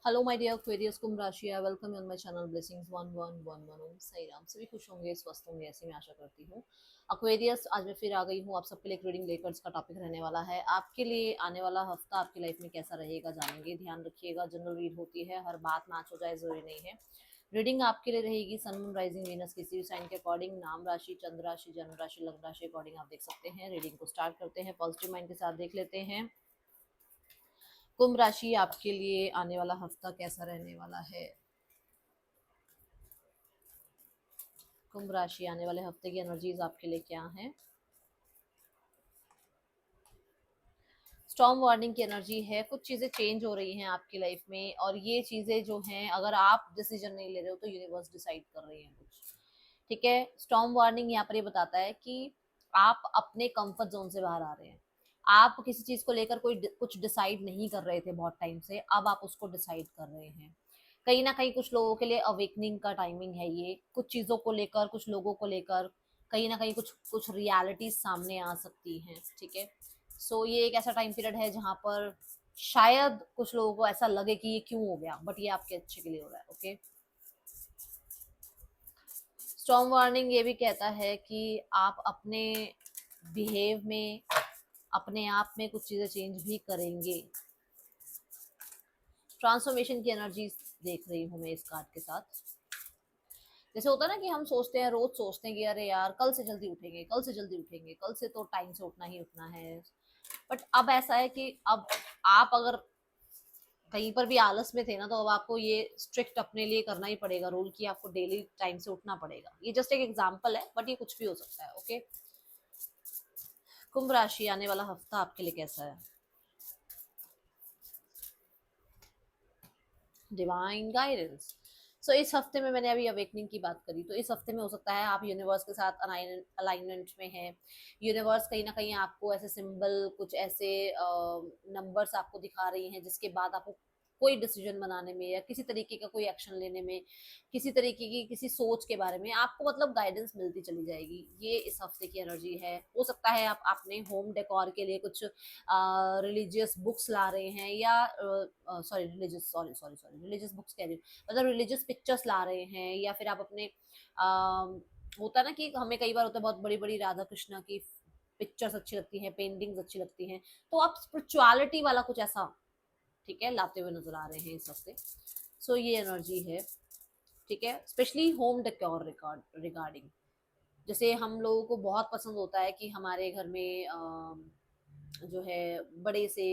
Hello my dear क्वेरियस कुंभ राशि, I welcome you on my channel blessings 1111 ओम साई राम। सभी खुश होंगे, स्वस्थ होंगे, ऐसी मैं आशा करती हूँ। अक्वेरियस, आज मैं फिर आ गई हूँ आप सबके लिए एक रीडिंग लेकर। इसका टॉपिक रहने वाला है आपके लिए आने वाला हफ्ता आपकी लाइफ में कैसा रहेगा, जानेंगे। ध्यान रखिएगा, जनरल रीड होती है, हर बात मैच हो जाए जरूरी नहीं है। रीडिंग आपके लिए रहेगी सन मून राइजिंग वीनस किसी भी साइन के अकॉर्डिंग, नाम राशि, चंद्र राशि, जन्म राशि, लग्न राशि अकॉर्डिंग आप देख सकते हैं। रीडिंग को स्टार्ट करते हैं, पॉजिटिव माइंड के साथ देख लेते हैं कुंभ राशि आपके लिए आने वाला हफ्ता कैसा रहने वाला है। कुंभ राशि आने वाले हफ्ते की एनर्जीज आपके लिए क्या है। स्टॉर्म वार्निंग की एनर्जी है, कुछ चीजें चेंज हो रही हैं आपकी लाइफ में, और ये चीजें जो हैं अगर आप डिसीजन नहीं ले रहे हो तो यूनिवर्स डिसाइड कर रही है कुछ। ठीक है, स्टॉर्म वार्निंग यहाँ पर ये बताता है कि आप अपने कंफर्ट जोन से बाहर आ रहे हैं। आप किसी चीज को लेकर कुछ डिसाइड नहीं कर रहे थे बहुत टाइम से, अब आप उसको डिसाइड कर रहे हैं। कहीं ना कहीं कुछ लोगों के लिए अवेकनिंग का टाइमिंग है ये, कुछ चीजों को लेकर, कुछ लोगों को लेकर कहीं ना कहीं कुछ कुछ रियलिटीज सामने आ सकती हैं। ठीक है, सो ये एक ऐसा टाइम पीरियड है जहां पर शायद कुछ लोगों को ऐसा लगे कि ये क्यों हो गया, बट ये आपके अच्छे के लिए हो रहा है। ओके, स्टॉर्म वार्निंग ये भी कहता है कि आप अपने बिहेव में, अपने आप में कुछ चीजें चेंज भी करेंगे। ट्रांसफॉर्मेशन की एनर्जी देख रही हूँ मैं इस कार्ड के साथ। जैसे होता है ना कि हम सोचते हैं, रोज सोचते हैं कि अरे यार कल से जल्दी उठेंगे, कल से जल्दी उठेंगे, कल से तो टाइम से उठना ही उठना है। बट अब ऐसा है कि अब आप अगर कहीं पर भी आलस में थे ना, तो अब आपको ये स्ट्रिक्ट अपने लिए करना ही पड़ेगा रूल कि आपको डेली टाइम से उठना पड़ेगा। ये जस्ट एक एग्जांपल है, बट ये कुछ भी हो सकता है। ओके, कुंभ राशि आने वाला हफ्ता आपके लिए कैसा है। Divine guidance. सो इस हफ्ते में मैंने अभी अवेकनिंग की बात करी, तो इस हफ्ते में हो सकता है आप यूनिवर्स के साथ अलाइनमेंट में है। यूनिवर्स कहीं ना कहीं आपको ऐसे सिंबल, कुछ ऐसे नंबर्स आपको दिखा रही हैं जिसके बाद आपको कोई डिसीजन बनाने में या किसी तरीके का कोई एक्शन लेने में, किसी तरीके की किसी सोच के बारे में आपको मतलब गाइडेंस मिलती चली जाएगी। ये इस हफ्ते की एनर्जी है। हो सकता है आप अपने होम डेकोर के लिए कुछ रिलीजियस बुक्स ला रहे हैं, या sorry religious, sorry sorry sorry religious books कह रही हूँ, मतलब रिलीजियस पिक्चर्स ला रहे हैं, या फिर आप अपने होता है ना कि हमें कई बार होता है बहुत बड़ी बड़ी राधा कृष्णा की पिक्चर्स अच्छी लगती हैं, पेंटिंग्स अच्छी लगती हैं, तो आप स्पिरिचुअलिटी वाला कुछ ऐसा, ठीक है, लाते हुए नजर आ रहे हैं इस हफ्ते। सो ये एनर्जी है। ठीक है, स्पेशली होम डेकोर रिगार्डिंग, जैसे हम लोगों को बहुत पसंद होता है कि हमारे घर में जो है बड़े से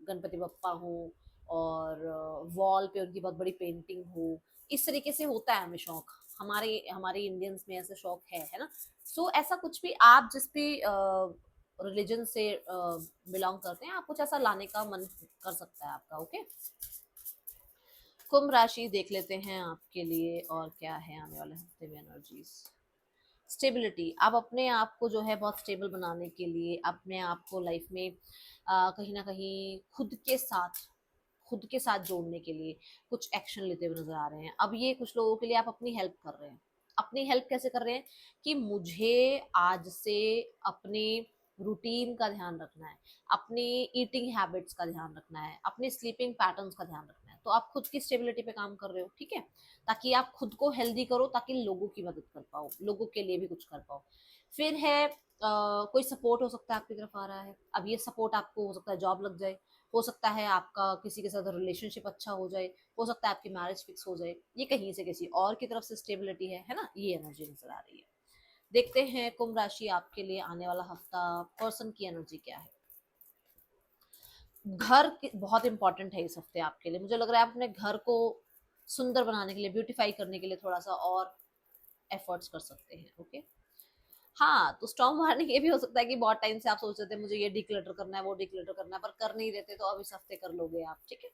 गणपति बप्पा हो, और वॉल पे उनकी बहुत बड़ी पेंटिंग हो। इस तरीके से होता है हमें शौक, हमारे हमारे इंडियंस में ऐसा शौक है ना। सो ऐसा कुछ भी आप जिस भी रिलीजन से बिलोंग करते हैं, आप कुछ ऐसा लाने का मन कर सकता है आपका। ओके, कुंभ राशि देख लेते हैं आपके लिए और क्या है आने वाले हफ्ते में एनर्जीज। स्टेबिलिटी, आप अपने आप को जो है बहुत स्टेबल बनाने के लिए, अपने आप को लाइफ में कहीं ना कहीं खुद के साथ जोड़ने के लिए कुछ एक्शन लेते हुए नजर आ रहे हैं। अब ये कुछ लोगों के लिए आप अपनी हेल्प कर रहे हैं। अपनी हेल्प कैसे कर रहे हैं कि मुझे आज से अपने रूटीन का ध्यान रखना है, अपनी ईटिंग हैबिट्स का ध्यान रखना है, अपनी स्लीपिंग पैटर्न्स का ध्यान रखना है। तो आप खुद की स्टेबिलिटी पे काम कर रहे हो। ठीक है, ताकि आप खुद को हेल्दी करो, ताकि लोगों की मदद कर पाओ, लोगों के लिए भी कुछ कर पाओ। फिर है कोई सपोर्ट हो सकता है आपकी तरफ आ रहा है। अब ये सपोर्ट आपको हो सकता है जॉब लग जाए, हो सकता है आपका किसी के साथ रिलेशनशिप अच्छा हो जाए, हो सकता है आपकी मैरिज फिक्स हो जाए, ये कहीं से किसी और की तरफ से स्टेबिलिटी है ना। ये एनर्जी नजर आ रही है। देखते हैं कुंभ राशि आपके लिए आने वाला हफ्ता पर्सन की एनर्जी क्या है। बहुत इंपॉर्टेंट है इस हफ्ते आपके लिए। मुझे लग रहा है आप अपने घर को सुंदर बनाने के लिए, ब्यूटीफाई करने के लिए थोड़ा सा और एफर्ट्स कर सकते हैं। ओके, हाँ, तो स्टॉर्म वार्निंग ये भी हो सकता है कि बहुत टाइम से आप सोच रहे थे मुझे ये डिक्लटर करना है, वो डिक्लटर करना है, पर कर नहीं रहते, तो अब इस हफ्ते कर लोगे आप। ठीक है,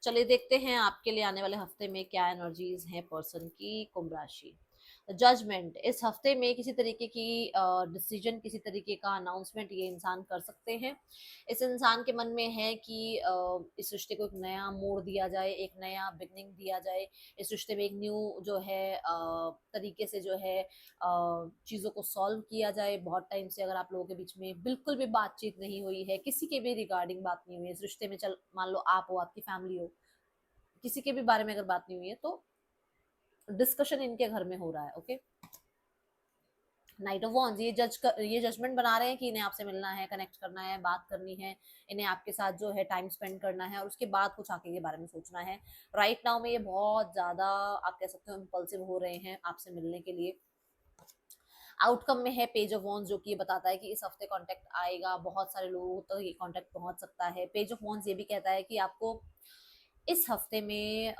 चलिए देखते हैं आपके लिए आने वाले हफ्ते में क्या एनर्जीज हैं पर्सन की। कुंभ राशि, जजमेंट, इस हफ्ते में किसी तरीके की डिसीजन, किसी तरीके का अनाउंसमेंट ये इंसान कर सकते हैं। इस इंसान के मन में है कि इस रिश्ते को एक नया मोड़ दिया जाए, एक नया बिगनिंग दिया जाए, इस रिश्ते में एक न्यू जो है तरीके से जो है चीज़ों को सॉल्व किया जाए। बहुत टाइम से अगर आप लोगों के बीच में बिल्कुल भी बातचीत नहीं हुई है, किसी के भी रिगार्डिंग बात नहीं हुई है इस रिश्ते में, चल मान लो आप हो, आपकी फैमिली हो, किसी के भी बारे में अगर बात नहीं हुई है तो डिस्कशन इनके घर में हो रहा है। ओके, नाइट ऑफ वॉन्स, ये जजमेंट बना रहे हैं कि इन्हें आपसे मिलना है, कनेक्ट करना है, बात करनी है, इन्हें आपके साथ जो है टाइम स्पेंड करना है और उसके बाद कुछ आगे के बारे में सोचना है। राइट नाउ में ये बहुत ज्यादा आप कह सकते हो इम्पल्सिव हो रहे हैं आपसे मिलने के लिए। आउटकम में है पेज ऑफ वॉन्स, जो कि ये बताता है कि इस हफ्ते कांटेक्ट आएगा, बहुत सारे लोगों तक तो ये कांटेक्ट पहुंच सकता है। पेज ऑफ वॉन्स ये भी कहता है कि आपको इस हफ्ते में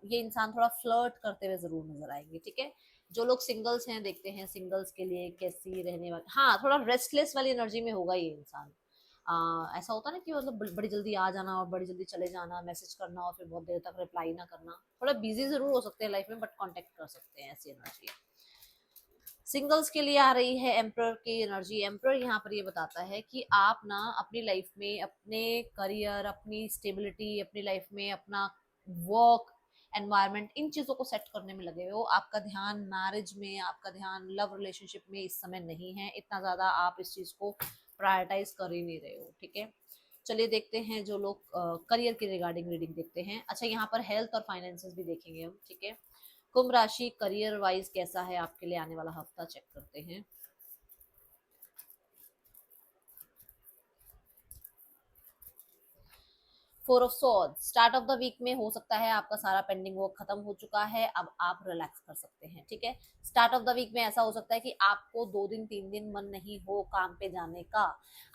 ये इंसान थोड़ा फ्लर्ट करते हुए जरूर नजर आएंगे। ठीक है, जो लोग सिंगल्स हैं देखते हैं सिंगल्स के लिए कैसी रहने वाली, हाँ थोड़ा रेस्टलेस वाली एनर्जी में होगा ये इंसान। ऐसा होता है ना कि मतलब बड़ी जल्दी आ जाना और बड़ी जल्दी चले जाना, मैसेज करना और फिर बहुत देर तक रिप्लाई ना करना, थोड़ा बिजी जरूर हो सकते हैं लाइफ में बट कांटेक्ट कर सकते हैं, ऐसी एनर्जी है। सिंगल्स के लिए आ रही है एम्प्रर की एनर्जी। एम्प्रर यहाँ पर ये बताता है कि आप ना अपनी लाइफ में अपने करियर, अपनी स्टेबिलिटी, अपनी लाइफ में अपना वर्क एनवायरनमेंट, इन चीजों को सेट करने में लगे हो। आपका ध्यान मैरिज में, आपका ध्यान लव रिलेशनशिप में इस समय नहीं है, इतना ज्यादा आप इस चीज को प्रायोरिटाइज कर ही नहीं रहे हो। ठीक है, चलिए देखते हैं जो लोग करियर के रिगार्डिंग रीडिंग देखते हैं। अच्छा, यहाँ पर हेल्थ और फाइनेंसेस भी देखेंगे हम। ठीक है, कुंभ राशि करियर वाइज कैसा है आपके लिए आने वाला हफ्ता, चेक करते हैं। 4 of sorts, start of the week में हो सकता है आपका सारा पेंडिंग वर्क खत्म हो चुका है, अब आप रिलैक्स कर सकते हैं। ठीक है, स्टार्ट ऑफ द वीक में ऐसा हो सकता है कि आपको 2 दिन 3 दिन मन नहीं हो काम पे जाने का,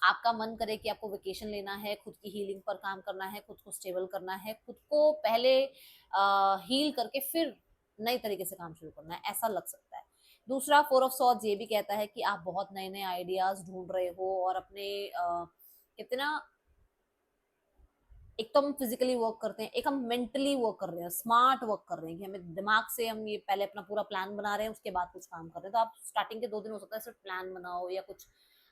आपका मन करे कि आपको वेकेशन लेना है, खुद की हीलिंग पर काम करना है, खुद को स्टेबल करना है, खुद को पहले हील करके फिर नई तरीके से काम शुरू करना है, ऐसा लग सकता है। दूसरा, 4 ऑफ सॉर्ड्स ये भी कहता है कि आप बहुत नए नए आइडियाज ढूंढ रहे हो और अपने कितना, एक तो हम फिजिकली वर्क करते हैं, एक हम मेंटली वर्क कर रहे हैं, स्मार्ट वर्क कर रहे हैं कि हमें दिमाग से हम ये पहले अपना पूरा प्लान बना रहे हैं, उसके बाद कुछ काम कर रहे हैं। तो आप स्टार्टिंग के 2 दिन हो सकता है सिर्फ प्लान बनाओ या कुछ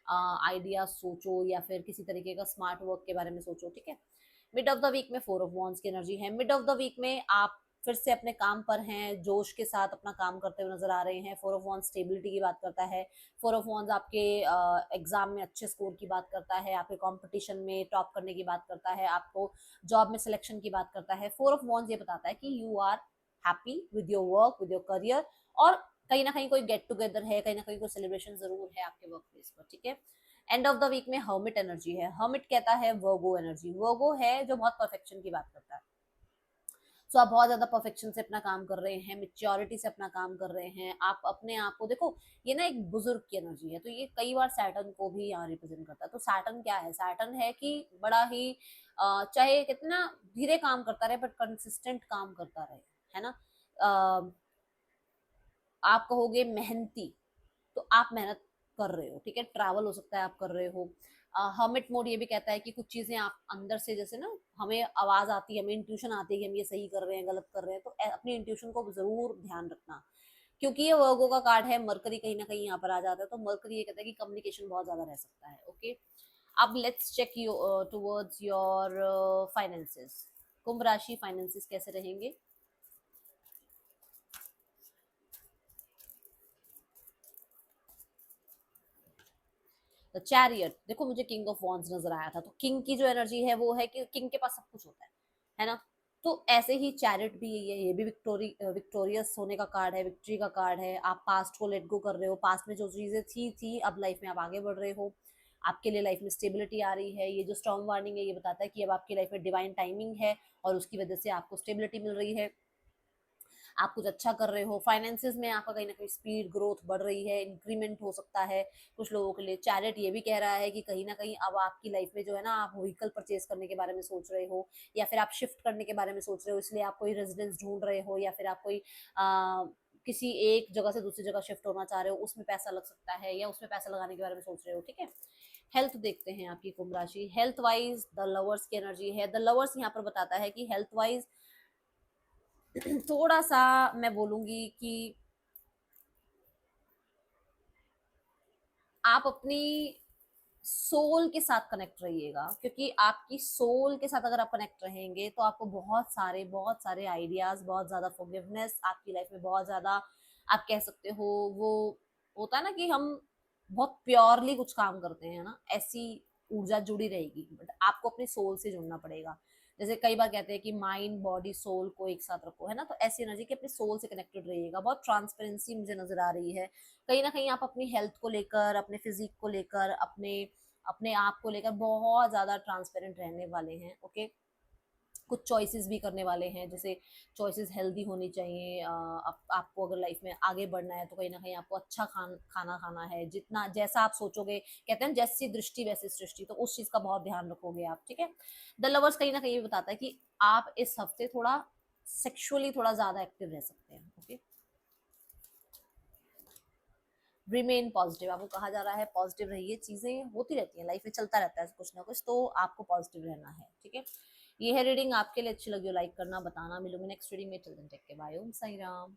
आइडिया सोचो या फिर किसी तरीके का स्मार्ट वर्क के बारे में सोचो। ठीक है, मिड ऑफ द वीक में 4 ऑफ वॉन्स की एनर्जी है। मिड ऑफ द वीक में आप फिर से अपने काम पर हैं, जोश के साथ अपना काम करते हुए नजर आ रहे हैं। 4 ऑफ वॉन्स स्टेबिलिटी की बात करता है। 4 ऑफ वॉन्स आपके एग्जाम में अच्छे स्कोर की बात करता है, आपके कंपटीशन में टॉप करने की बात करता है, आपको जॉब में सिलेक्शन की बात करता है। 4 ऑफ वॉन्स ये बताता है कि you are happy with your work, with your career, और कहीं ना कहीं कोई गेट टुगेदर है, कहीं ना कहीं कोई सेलिब्रेशन जरूर है आपके वर्क प्लेस पर। ठीक है, एंड ऑफ द वीक में हर्मिट एनर्जी है। हर्मिट कहता है वर्गो एनर्जी, वर्गो है जो बहुत परफेक्शन की बात करता है। सो आप बहुत ज्यादा परफेक्शन से अपना काम कर रहे हैं, मेच्योरिटी से अपना काम कर रहे हैं, आप अपने आप को देखो, ये ना एक बुजुर्ग की एनर्जी है, तो ये कई बार सैटर्न को भी यहाँ रिप्रेजेंट करता है। तो सैटर्न क्या है, सैटर्न है कि बड़ा ही चाहे कितना धीरे काम करता रहे बट कंसिस्टेंट काम करता रहे, है ना। अ, आप कहोगे मेहनती, तो आप मेहनत कर रहे हो। ठीक है, ट्रैवल हो सकता है आप कर रहे हो। हर्मिट मोड ये भी कहता है कि कुछ चीजें आप अंदर से, जैसे ना हमें आवाज आती है, हमें इंट्यूशन आती है कि हम ये सही कर रहे हैं गलत कर रहे हैं, तो अपनी इंट्यूशन को जरूर ध्यान रखना, क्योंकि ये वर्गो का कार्ड है, मरकरी कहीं ना कहीं यहाँ पर आ जाता है, तो मरकरी ये कहता है कि कम्युनिकेशन बहुत ज्यादा रह सकता है। ओके, अब let's check towards your finances. Kumbh राशि फाइनेंसेस कैसे रहेंगे। द चैरियट, देखो मुझे किंग ऑफ वॉन्स नजर आया था, तो किंग की जो एनर्जी है वो है कि किंग के पास सब कुछ होता है ना। तो ऐसे ही चैरिट भी यही है, ये भी विक्टोरियस होने का कार्ड है, विक्ट्री का कार्ड है। आप पास्ट को लेट गो कर रहे हो, पास्ट में जो चीजें थी अब लाइफ में आप आगे बढ़ रहे हो, आपके लिए लाइफ में स्टेबिलिटी आ रही है। ये जो स्टॉर्म वार्निंग है ये बताता है कि अब आपकी लाइफ में डिवाइन टाइमिंग है और उसकी वजह से आपको स्टेबिलिटी मिल रही है, आप कुछ अच्छा कर रहे हो। फाइनेंसेस में आपका कहीं ना कहीं स्पीड ग्रोथ बढ़ रही है, इंक्रीमेंट हो सकता है कुछ लोगों के लिए। चैरिट ये भी कह रहा है कि कहीं ना कहीं अब आपकी लाइफ में जो है ना, आप व्हीकल परचेज करने के बारे में सोच रहे हो या फिर आप शिफ्ट करने के बारे में सोच रहे हो, इसलिए आप कोई रेजिडेंस ढूंढ रहे हो या फिर आप कोई किसी एक जगह से दूसरी जगह शिफ्ट होना चाह रहे हो, उसमें पैसा लग सकता है या उसमें पैसा लगाने के बारे में सोच रहे हो। ठीक है, हेल्थ देखते हैं आपकी कुंभ राशि। हेल्थ वाइज द लवर्स की एनर्जी है। द लवर्स यहाँ पर बताता है कि हेल्थ वाइज थोड़ा सा मैं बोलूंगी कि आप अपनी सोल के साथ कनेक्ट रहिएगा, क्योंकि आपकी सोल के साथ अगर आप कनेक्ट रहेंगे तो आपको बहुत सारे आइडियाज, बहुत ज्यादा फॉरगिवनेस आपकी लाइफ में, बहुत ज्यादा आप कह सकते हो वो होता है ना कि हम बहुत प्योरली कुछ काम करते हैं ना, ऐसी ऊर्जा जुड़ी रहेगी, बट आपको अपनी सोल से जुड़ना पड़ेगा। जैसे कई बार कहते हैं कि माइंड बॉडी सोल को एक साथ रखो, है ना, तो ऐसी एनर्जी कि अपने सोल से कनेक्टेड रहिएगा। बहुत ट्रांसपेरेंसी मुझे नजर आ रही है, कहीं ना कहीं आप अपनी हेल्थ को लेकर, अपने फिजिक को लेकर, अपने अपने आप को लेकर बहुत ज्यादा ट्रांसपेरेंट रहने वाले हैं। ओके, कुछ चॉइसेस भी करने वाले हैं, जैसे चॉइसेस हेल्दी होनी चाहिए। आपको अगर लाइफ में आगे बढ़ना है तो कहीं ना कहीं आपको अच्छा खाना खाना है, जितना जैसा आप सोचोगे, कहते हैं जैसी दृष्टि वैसी सृष्टि, तो उस चीज का बहुत ध्यान रखोगे आप, ठीक है। द लवर्स कहीं ना कहीं ये बताता है कि आप इस हफ्ते थोड़ा सेक्सुअली थोड़ा ज्यादा एक्टिव रह सकते हैं। ओके, रिमेन पॉजिटिव, आपको कहा जा रहा है पॉजिटिव रहिए, चीजें होती रहती हैं लाइफ में, चलता रहता है कुछ ना कुछ, तो आपको पॉजिटिव रहना है, ठीक है। ये है रीडिंग, आपके लिए अच्छी लगी हो लाइक करना, बताना। मिलूंगी नेक्स्ट रीडिंग में, till then take care, bye, Om Sai Ram.